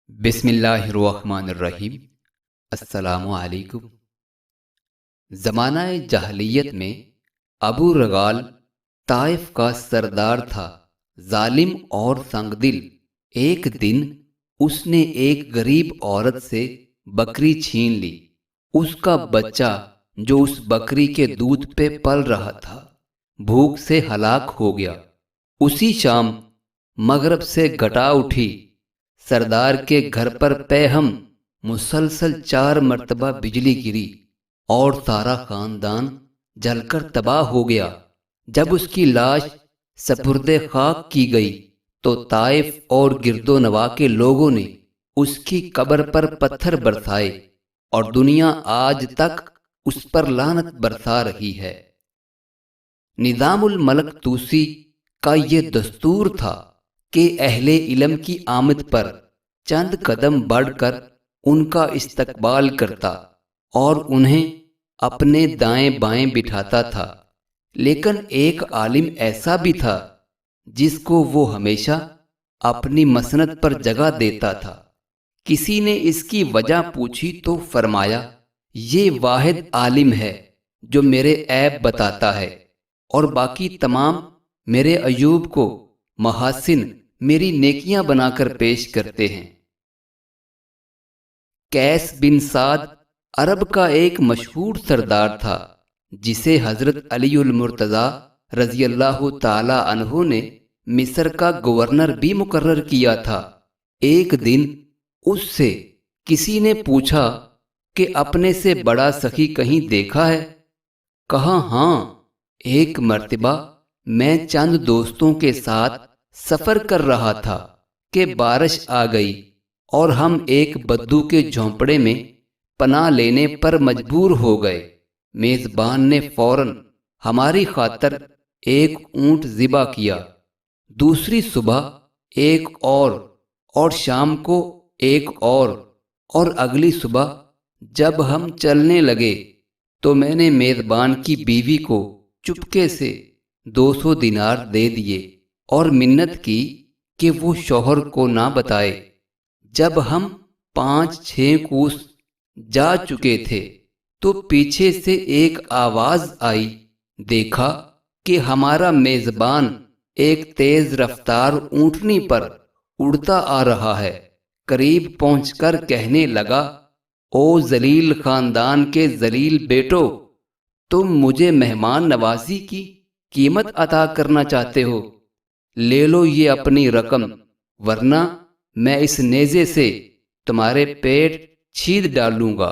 بسم اللہ الرحمن الرحیم۔ السلام علیکم۔ زمانہ جاہلیت میں ابو رغال طائف کا سردار تھا، ظالم اور سنگ دل۔ ایک دن اس نے ایک غریب عورت سے بکری چھین لی۔ اس کا بچہ جو اس بکری کے دودھ پہ پل رہا تھا بھوک سے ہلاک ہو گیا۔ اسی شام مغرب سے گھٹا اٹھی، سردار کے گھر پر پیہم مسلسل 4 مرتبہ بجلی گری اور سارا خاندان جل کر تباہ ہو گیا۔ جب اس کی لاش سپرد خاک کی گئی تو طائف اور گرد و نواح کے لوگوں نے اس کی قبر پر پتھر برسائے اور دنیا آج تک اس پر لعنت برسا رہی ہے۔ نظام الملک طوسی کا یہ دستور تھا کہ اہل علم کی آمد پر چند قدم بڑھ کر ان کا استقبال کرتا اور انہیں اپنے دائیں بائیں بٹھاتا تھا، لیکن ایک عالم ایسا بھی تھا جس کو وہ ہمیشہ اپنی مسند پر جگہ دیتا تھا۔ کسی نے اس کی وجہ پوچھی تو فرمایا، یہ واحد عالم ہے جو میرے عیب بتاتا ہے اور باقی تمام میرے عیوب کو محاسن میری نیکیاں بنا کر پیش کرتے ہیں۔ قیس بن سعد عرب کا ایک مشہور سردار تھا جسے حضرت علی المرتضیٰ رضی اللہ تعالی عنہ نے مصر کا گورنر بھی مقرر کیا تھا۔ ایک دن اس سے کسی نے پوچھا کہ اپنے سے بڑا سخی کہیں دیکھا ہے؟ کہا ہاں، ایک مرتبہ میں چند دوستوں کے ساتھ سفر کر رہا تھا کہ بارش آ گئی اور ہم ایک بدو کے جھونپڑے میں پناہ لینے پر مجبور ہو گئے۔ میزبان نے فوراً ہماری خاطر ایک اونٹ ذبح کیا، دوسری صبح ایک اور شام کو ایک اور اگلی صبح جب ہم چلنے لگے تو میں نے میزبان کی بیوی کو چپکے سے 200 دینار دے دیے اور منت کی کہ وہ شوہر کو نہ بتائے۔ جب ہم 5-6 کوس جا چکے تھے تو پیچھے سے ایک آواز آئی، دیکھا کہ ہمارا میزبان ایک تیز رفتار اونٹنی پر اڑتا آ رہا ہے۔ قریب پہنچ کر کہنے لگا، او ذلیل خاندان کے ذلیل بیٹو، تم مجھے مہمان نوازی کی قیمت عطا کرنا چاہتے ہو؟ لے لو یہ اپنی رقم، ورنہ میں اس نیزے سے تمہارے پیٹ چھید ڈالوں گا۔